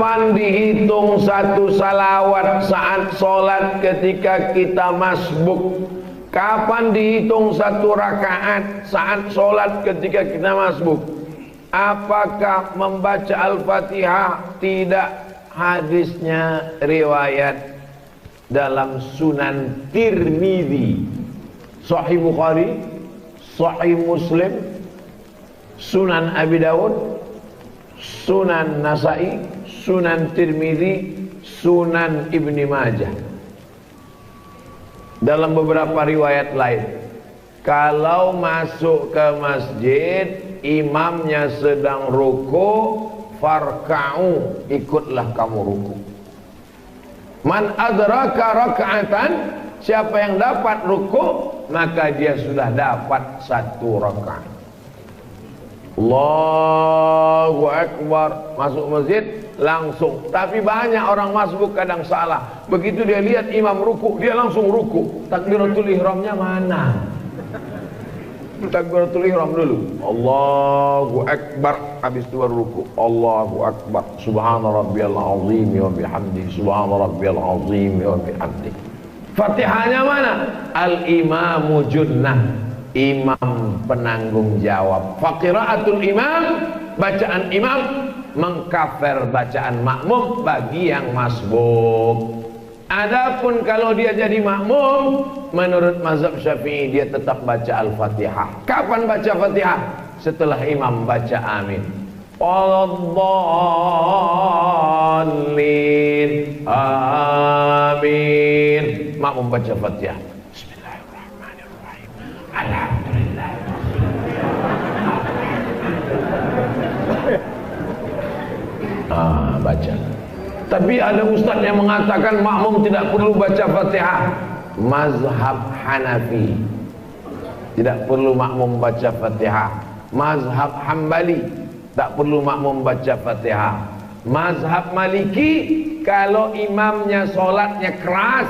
Kapan dihitung satu salawat saat sholat ketika kita masbuk? Kapan dihitung satu rakaat saat sholat ketika kita masbuk? Apakah membaca Al-Fatihah? Tidak. Hadisnya riwayat dalam Sunan Tirmidzi, Sahih Bukhari, Sahih Muslim, Sunan Abi Dawud, Sunan Nasai, Sunan Tirmidzi, Sunan Ibni Majah. Dalam beberapa riwayat lain, kalau masuk ke masjid, imamnya sedang ruku, farka'u, ikutlah kamu ruku. Man adraka raka'atan, siapa yang dapat ruku, maka dia sudah dapat satu rakaat. Allahu Akbar, masuk masjid langsung. Tapi banyak orang masbuk kadang salah. Begitu dia lihat imam ruku, dia langsung ruku. Takbiratul ihramnya mana? Takbiratul ihram dulu. Allahu Akbar, habis itu baru ruku. Allahu Akbar. Subhana rabbiyal azim wa bihamdi. Subhana rabbiyal azim wa bihamdi. Fatihahnya mana? Al-imamu junnah. Imam penanggung jawab. Faqiraatul imam, bacaan imam mengkafir bacaan makmum bagi yang masbuk. Adapun kalau dia jadi makmum, menurut mazhab Syafi'i dia tetap baca Al-Fatihah. Kapan baca Fatihah? Setelah imam baca amin. Waladdallin, amin. Makmum baca Fatihah. Bismillahirrahmanirrahim. Alhamdulillah. Baca. Tapi ada ustaz yang mengatakan makmum tidak perlu baca Fatihah. Mazhab Hanafi tidak perlu makmum baca Fatihah. Mazhab Hambali tak perlu makmum baca Fatihah. Mazhab Maliki, kalau imamnya sholatnya keras,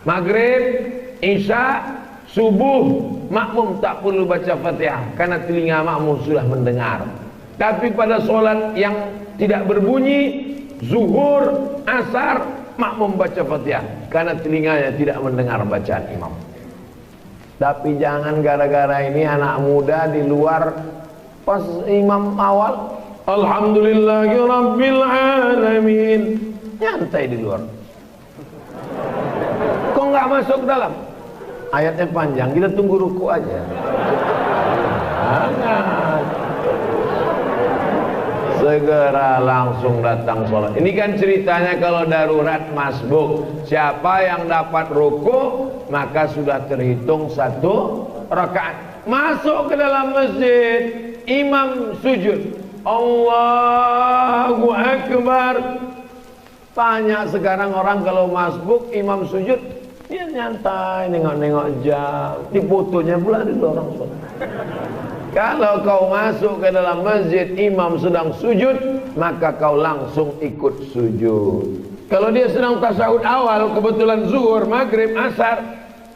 maghrib, isya, subuh, makmum tak perlu baca Fatihah karena telinga makmum sudah mendengar. Tapi pada sholat yang tidak berbunyi, zuhur, asar, makmum baca Fatihah karena telinganya tidak mendengar bacaan imam. Tapi jangan gara-gara ini anak muda di luar pas imam awal, alhamdulillahi rabbil alamin, nyantai di luar. Kok nggak masuk dalam? Ayatnya panjang, kita tunggu ruku aja. Jangan. Segera langsung datang sholat. Ini kan ceritanya kalau darurat masbuk, siapa yang dapat ruku maka sudah terhitung satu rakaat. Masuk ke dalam masjid, imam sujud, Allahu Akbar. Banyak sekarang orang kalau masbuk imam sujud, dia nyantai nengok-nengok jam, difotonya pula di orang sholat. Kalau kau masuk ke dalam masjid, imam sedang sujud, maka kau langsung ikut sujud. Kalau dia sedang tasyahud awal, kebetulan zuhur, maghrib, asar,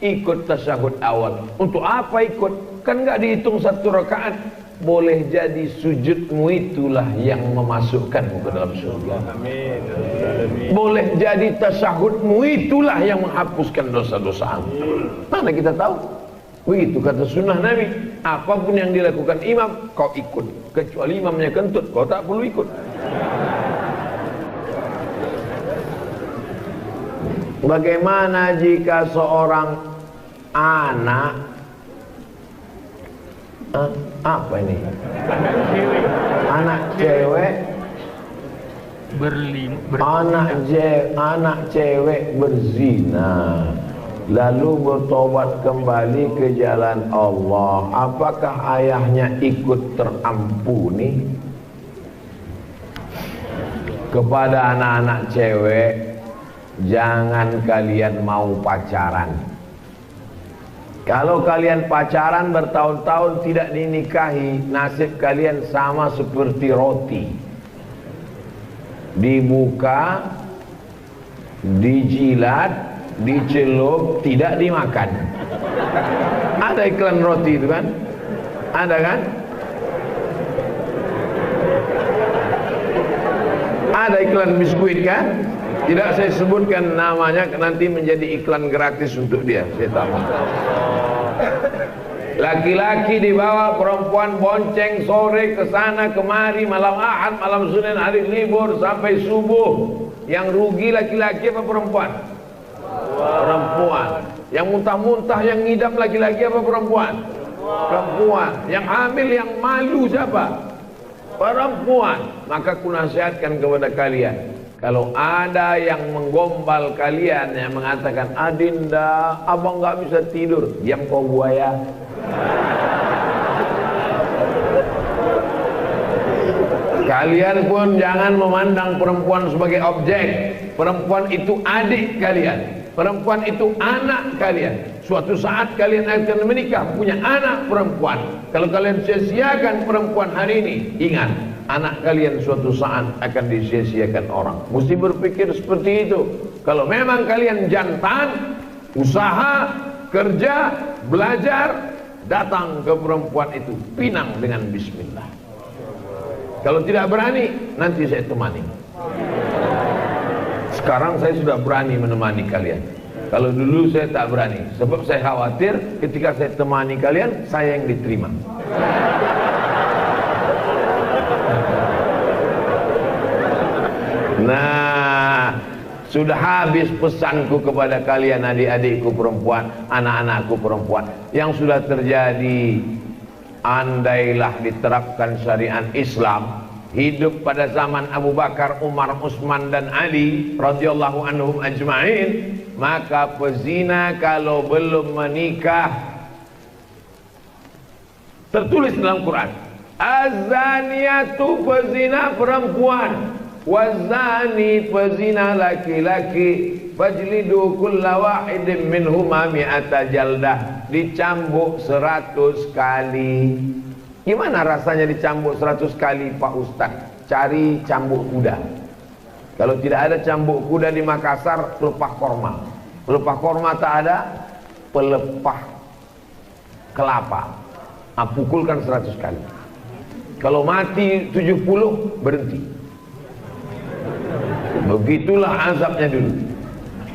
ikut tasyahud awal. Untuk apa ikut? Kan nggak dihitung satu rakaat. Boleh jadi sujudmu itulah yang memasukkanmu ke dalam surga. Amin. Boleh jadi tasyahudmu itulah yang menghapuskan dosa-dosamu. Mana kita tahu? Begitu kata sunnah Nabi. Apapun yang dilakukan imam, kau ikut. Kecuali imamnya kentut, kau tak perlu ikut. Bagaimana jika seorang anak, apa ini? Anak cewek anak cewek berzina, lalu bertobat kembali ke jalan Allah, apakah ayahnya ikut terampuni? Kepada anak-anak cewek, jangan kalian mau pacaran. Kalau kalian pacaran bertahun-tahun tidak dinikahi, nasib kalian sama seperti roti. Dibuka, dijilat, dicelup, tidak dimakan. Ada iklan roti itu kan? Ada kan? Ada iklan biskuit kan? Tidak saya sebutkan namanya, nanti menjadi iklan gratis untuk dia. Saya tahu. Laki-laki dibawa, perempuan bonceng sore ke sana kemari, malam Ahad, malam Senin, hari libur sampai subuh. Yang rugi laki-laki apa perempuan? Perempuan. Yang muntah-muntah, yang ngidam laki-laki apa perempuan? Perempuan. Yang hamil, yang malu siapa? Perempuan. Maka kunasihatkan kepada kalian, kalau ada yang menggombal kalian, yang mengatakan, Adinda, abang nggak bisa tidur, diam kau buaya. Kalian pun jangan memandang perempuan sebagai objek. Perempuan itu adik kalian, perempuan itu anak kalian. Suatu saat kalian akan menikah, punya anak perempuan. Kalau kalian sia-siakan perempuan hari ini, ingat, anak kalian suatu saat akan disia-siakan orang. Mesti berpikir seperti itu. Kalau memang kalian jantan, usaha, kerja, belajar, datang ke perempuan itu, pinang dengan bismillah. Kalau tidak berani, nanti saya temani. Sekarang saya sudah berani menemani kalian. Kalau dulu saya tak berani, sebab saya khawatir ketika saya temani kalian, saya yang diterima. Nah, sudah habis pesanku kepada kalian, adik-adikku perempuan, anak-anakku perempuan. Yang sudah terjadi, andailah diterapkan syariat Islam, hidup pada zaman Abu Bakar, Umar, Utsman dan Ali radhiyallahu anhum ajma'in, maka pezina kalau belum menikah, tertulis dalam Quran, az-zaniyatu, pezina perempuan, wazani, pezina laki-laki, fajlidu kulla wahidin minhuma mi'ata jaldah, dicambuk 100 kali. Gimana rasanya dicambuk 100 kali Pak Ustaz? Cari cambuk kuda. Kalau tidak ada cambuk kuda di Makassar, pelepah korma. Pelepah korma tak ada, pelepah kelapa. Pukulkan 100 kali. Kalau mati 70, berhenti. Begitulah azabnya dulu.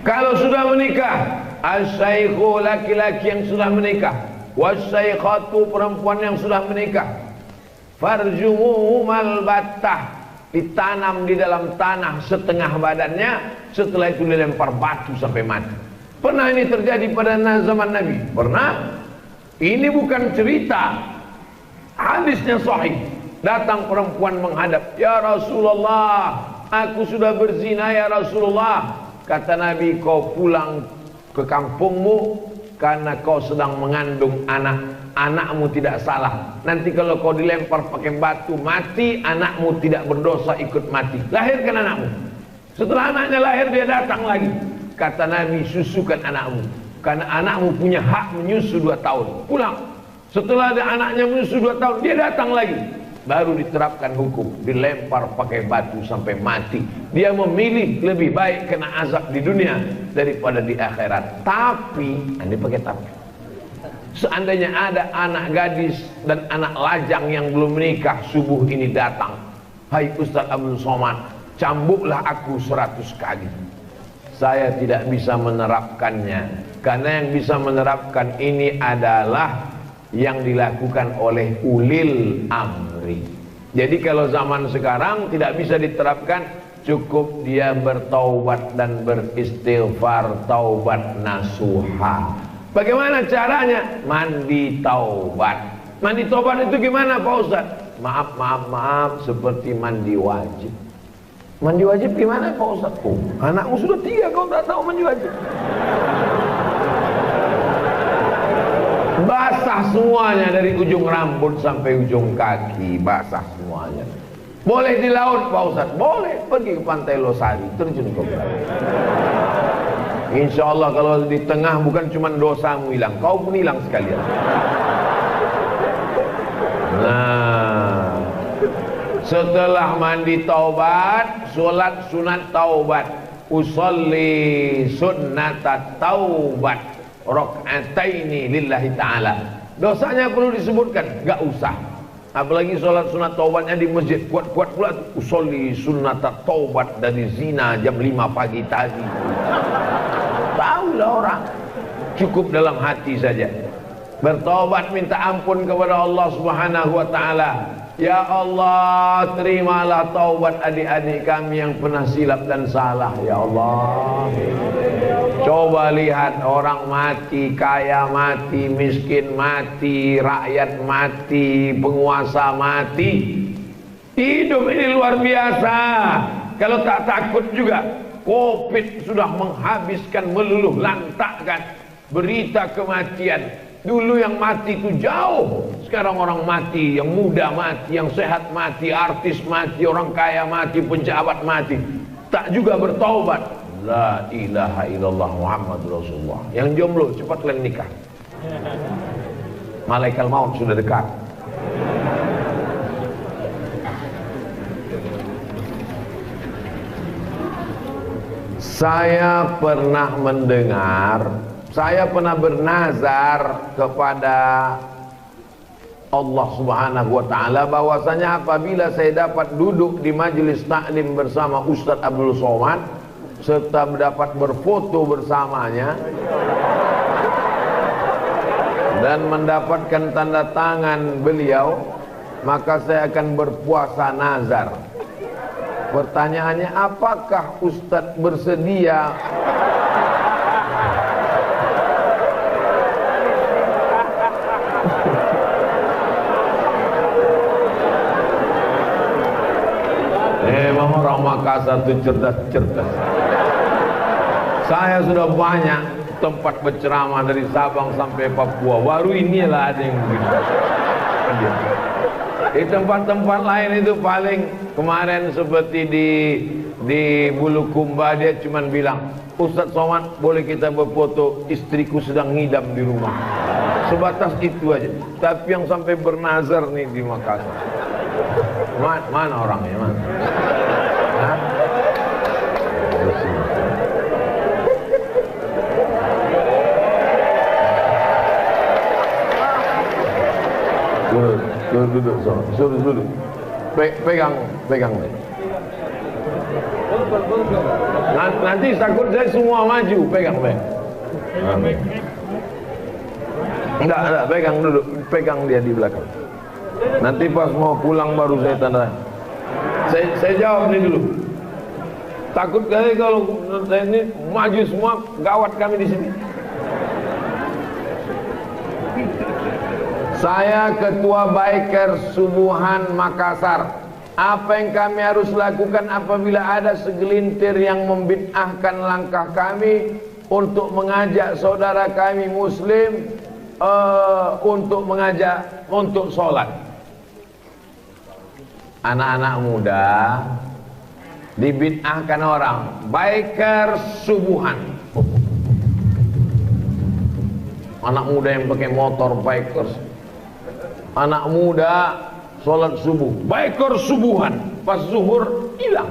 Kalau sudah menikah, as-saykhu, laki-laki yang sudah menikah, was-saykhatu, perempuan yang sudah menikah, farjumuhumal battah, ditanam di dalam tanah setengah badannya, setelah itu dilempar batu sampai mati. Pernah ini terjadi pada zaman Nabi? Pernah. Ini bukan cerita, hadisnya sahih. Datang perempuan menghadap, ya Rasulullah, aku sudah berzina ya Rasulullah. Kata Nabi, kau pulang ke kampungmu karena kau sedang mengandung anak. Anakmu tidak salah. Nanti kalau kau dilempar pakai batu mati, anakmu tidak berdosa ikut mati. Lahirkan anakmu. Setelah anaknya lahir, dia datang lagi. Kata Nabi, susukan anakmu, karena anakmu punya hak menyusu 2 tahun. Pulang. Setelah ada anaknya menyusu 2 tahun, dia datang lagi. Baru diterapkan hukum, dilempar pakai batu sampai mati. Dia memilih lebih baik kena azab di dunia daripada di akhirat. Tapi, ini pakai tapi, seandainya ada anak gadis dan anak lajang yang belum menikah, subuh ini datang, hai Ustaz Abdul Somad, cambuklah aku 100 kali. Saya tidak bisa menerapkannya, karena yang bisa menerapkan ini adalah yang dilakukan oleh ulil amri. Jadi kalau zaman sekarang tidak bisa diterapkan, cukup dia bertaubat dan beristighfar, taubat nasuha. Bagaimana caranya? Mandi taubat. Mandi taubat itu gimana Pak Ustaz? Maaf, seperti mandi wajib. Mandi wajib gimana Pak Ustaz? Oh, anakmu sudah 3, kau tak tahu mandi wajib? Basah semuanya dari ujung rambut sampai ujung kaki, basah semuanya. Boleh di laut Pak Ustaz? Boleh, pergi ke pantai Losari, terjun ke laut. Insya Allah kalau di tengah bukan cuma dosamu hilang, kau pun hilang sekalian. Nah, setelah mandi taubat, sholat sunat taubat, usolli sunnatat taubat, rakaataini lillahi ta'ala. Dosanya perlu disebutkan? Gak usah. Apalagi sholat sunat taubatnya di masjid, kuat-kuat pula usolli sunat taubat dari zina jam 5 pagi tadi. Tahulah orang, cukup dalam hati saja. Bertobat minta ampun kepada Allah Subhanahu wa taala. Ya Allah, terimalah taubat adik-adik kami yang pernah silap dan salah, ya Allah. Coba lihat orang mati, kaya mati, miskin mati, rakyat mati, penguasa mati. Hidup ini luar biasa. Kalau tak takut juga, Covid sudah menghabiskan, meluluh lantakkan berita kematian. Dulu yang mati itu jauh, sekarang orang mati, yang muda mati, yang sehat mati, artis mati, orang kaya mati, pejabat mati. Tak juga bertaubat. La ilaha illallah Muhammad Rasulullah. Yang jomblo cepat kalian nikah. Malaikat maut sudah dekat. Saya pernah bernazar kepada Allah Subhanahu wa taala bahwasanya apabila saya dapat duduk di majelis taklim bersama Ustaz Abdul Somad serta dapat berfoto bersamanya dan mendapatkan tanda tangan beliau, maka saya akan berpuasa nazar. Pertanyaannya, apakah Ustaz bersedia memang orang Makassar itu cerdas-cerdas. Saya sudah banyak tempat berceramah dari Sabang sampai Papua. Baru inilah ada yang begitu. Di tempat-tempat lain itu paling kemarin seperti di Bulukumba dia cuma bilang, Ustaz Somad boleh kita berfoto, istriku sedang ngidam di rumah. Sebatas itu aja. Tapi yang sampai bernazar nih di Makassar. Mana orangnya, mana? Hah? Duduk, suruh duduk. Pegang. Nanti takut saya semua maju, pegang. Enggak, pegang duduk, pegang dia di belakang. Nanti pas mau pulang baru saya tanda. Saya jawab nih dulu. Takut kali kalau saya ini maju semua, gawat kami di sini. Saya Ketua Biker Subuhan Makassar. Apa yang kami harus lakukan apabila ada segelintir yang membid'ahkan langkah kami untuk mengajak saudara kami Muslim untuk sholat? Anak-anak muda dibid'ahkan orang, biker subuhan. Anak muda yang pakai motor bikers. Anak muda sholat subuh, biker subuhan. Pas zuhur hilang.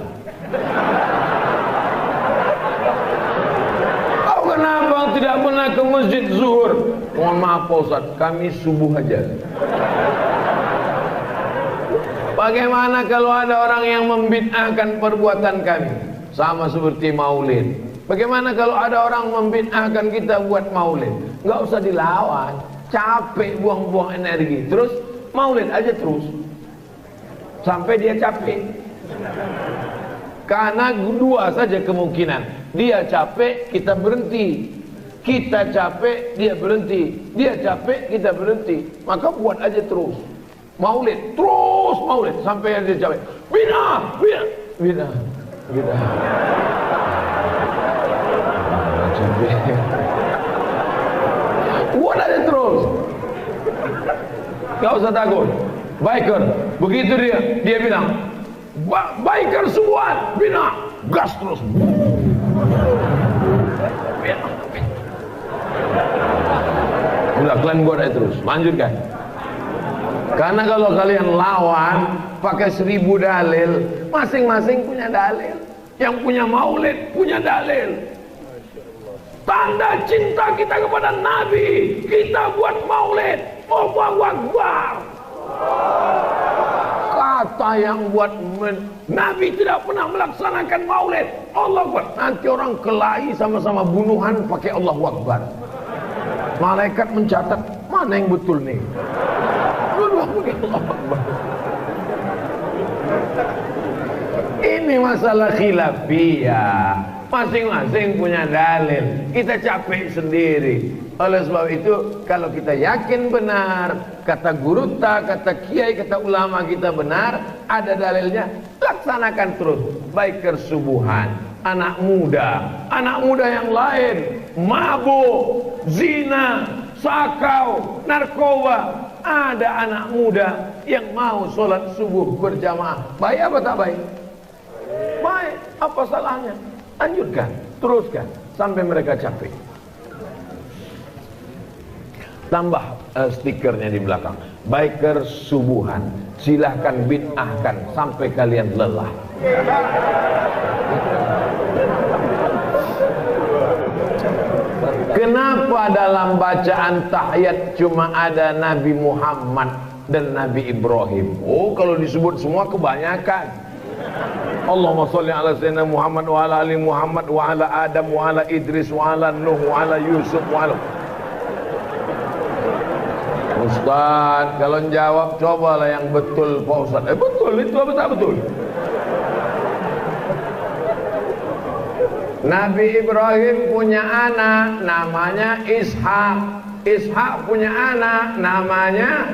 Kau kenapa tidak pernah ke masjid zuhur? Mohon maaf Pak Ustaz, kami subuh aja. Bagaimana kalau ada orang yang membid'ahkan perbuatan kami? Sama seperti maulid. Bagaimana kalau ada orang membid'ahkan kita buat maulid? Nggak usah dilawan, capek buang-buang energi. Terus maulid aja terus sampai dia capek. Karena dua saja kemungkinan. Dia capek, kita berhenti. Kita capek, dia berhenti. Dia capek, kita berhenti. Maka buat aja terus maulid, terus maulid sampai dia capek. Bina. Buat aja terus. Gak usah takut. Biker, begitu dia bilang, biker semua, bina, gas terus. Udah, kalian buat aja terus, lanjutkan. Karena kalau kalian lawan pakai 1000 dalil, masing-masing punya dalil. Yang punya maulid punya dalil. Tanda cinta kita kepada Nabi, kita buat maulid. Allahu Akbar. harta yang buat Nabi tidak pernah melaksanakan maulid. Allah Akbar. Nanti orang kelahi sama-sama bunuhan pakai Allahu Akbar. Malaikat mencatat mana yang betul nih. Dua pakai Allahu Akbar. Ini masalah khilafiyah. Masing-masing punya dalil. Kita capek sendiri. Oleh sebab itu, kalau kita yakin benar, kata guru ta, kata kiai, kata ulama kita benar, ada dalilnya, laksanakan terus. Baik kesubuhan, anak muda yang lain, mabuk, zina, sakau, narkoba. Ada anak muda yang mau sholat subuh berjamaah. Baik apa tak baik? Baik. Apa salahnya? Lanjutkan, teruskan sampai mereka capek. Tambah stikernya di belakang. Biker subuhan, silahkan bid'ahkan sampai kalian lelah. Kenapa dalam bacaan tahiyat cuma ada Nabi Muhammad dan Nabi Ibrahim? Oh, kalau disebut semua kebanyakan. Allahumma sholli ala sayyidina Muhammad wa ala ali Muhammad wa ala Adam wa ala Idris wa ala Nuh wa ala Yusuf wa ala. Ustaz, kalau jawab cobalah yang betul Pak Ustaz. Betul itu apa tak betul? Nabi Ibrahim punya anak namanya Ishak. Ishak punya anak namanya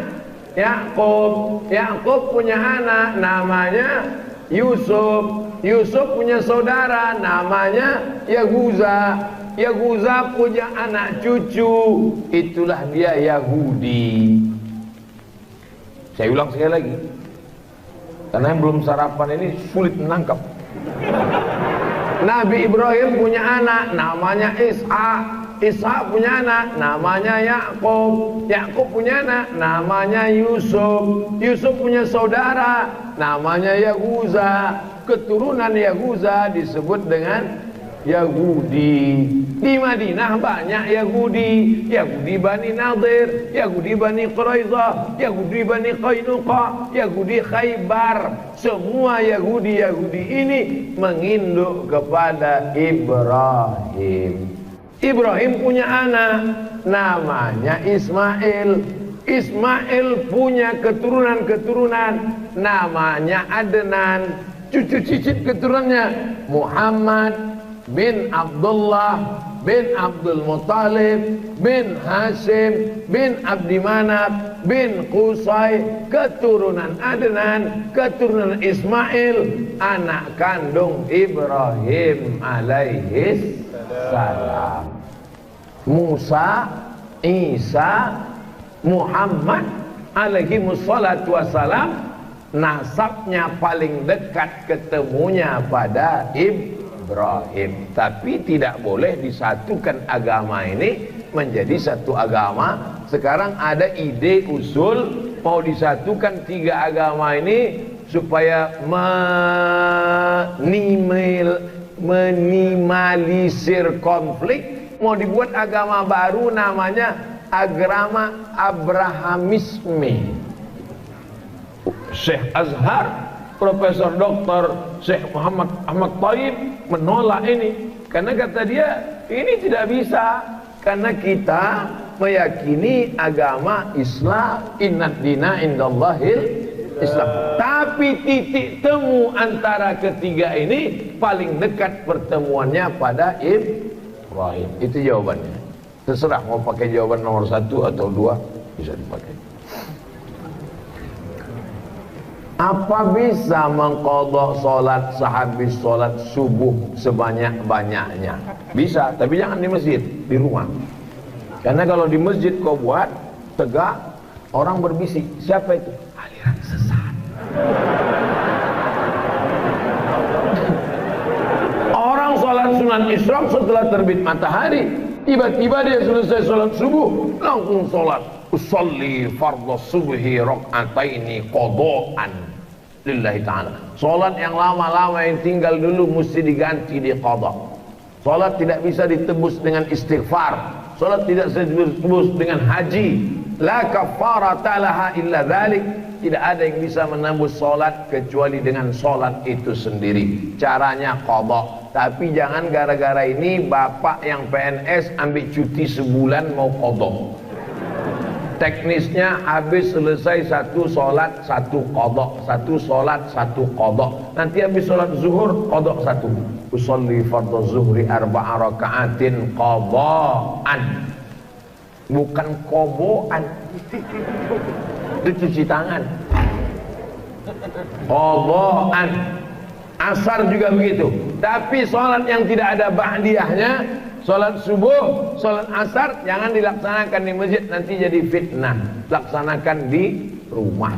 Yakub. Yakub punya anak namanya Yusuf. Yusuf punya saudara namanya Yahuza. Yahuza punya anak cucu, itulah dia Yahudi. Saya ulang sekali lagi, karena yang belum sarapan ini sulit menangkap. Nabi Ibrahim punya anak namanya Ishak. Ishak punya anak namanya Yakub. Yakub punya anak namanya Yusuf. Yusuf punya saudara namanya Yahuza. Keturunan Yahuza disebut dengan Yahudi. Di Madinah banyak Yahudi. Yahudi Bani Nadir, Yahudi Bani Quraizah, Yahudi Bani Qainuqa, Yahudi Khaybar. Semua Yahudi ini menginduk kepada Ibrahim. Ibrahim punya anak namanya Ismail. Ismail punya keturunan namanya Adnan. Cucu cicit keturunannya Muhammad bin Abdullah bin Abdul Muttalib bin Hashim bin Abdi Manaf bin Qusay. Keturunan Adnan, keturunan Ismail, anak kandung Ibrahim alaihi salam. Musa, Isa, Muhammad alaihi wassalatu wassalam, nasabnya paling dekat ketemunya pada Ibrahim. Tapi tidak boleh disatukan agama ini menjadi satu agama. Sekarang ada ide usul mau disatukan tiga agama ini supaya minimalisir konflik. Mau dibuat agama baru namanya agama Abrahamisme. Syekh Azhar, Profesor Dr. Syekh Muhammad Ahmad Thayyib menolak ini karena kata dia ini tidak bisa, karena kita meyakini agama Islam, innad dina indallahil Islam. Tapi titik temu antara ketiga ini paling dekat pertemuannya pada Ibrahim. Itu jawabannya. Terserah mau pakai jawaban nomor 1 atau 2 bisa dipakai. Apa bisa mengqadha salat sehabis salat subuh sebanyak-banyaknya? Bisa, tapi jangan di masjid, di rumah. Karena kalau di masjid kau buat tegak, orang berbisik. Siapa itu? Aliran sesat. Orang salat sunat isyraq setelah terbit matahari, tiba-tiba dia selesai salat subuh, langsung salat. Usolli fardhu subhi rak'ataini qadaan lillahi ta'ala. Salat yang lama-lama yang tinggal dulu mesti diganti di qada. Salat tidak bisa ditebus dengan istighfar. Salat tidak bisa ditebus dengan haji. La kafarata laha illa dzalik. Tidak ada yang bisa menembus solat kecuali dengan solat itu sendiri. Caranya qadha. Tapi jangan gara-gara ini bapak yang PNS ambil cuti sebulan mau qadha. Teknisnya habis selesai satu solat satu qadha, satu solat satu qadha. Nanti habis solat zuhur qadha satu. Usolli fardhu zuhri arba'a raka'atin qadha'an. Bukan koboan. Itu cuci tangan. Qadha'an. Asar juga begitu. Tapi sholat yang tidak ada ba'diyahnya, sholat subuh, sholat asar, jangan dilaksanakan di masjid, nanti jadi fitnah. Laksanakan di rumah.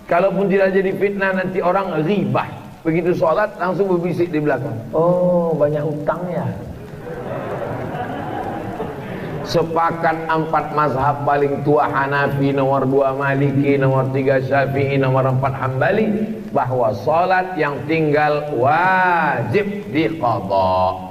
Kalaupun tidak jadi fitnah, nanti orang ghibah. Begitu sholat langsung berbisik di belakang. Oh, banyak utang ya. Sepakat 4 mazhab paling tua Hanafi, nomor 2 Maliki, nomor 3 Syafi'i, nomor 4 Hambali, bahwa salat yang tinggal wajib diqadha.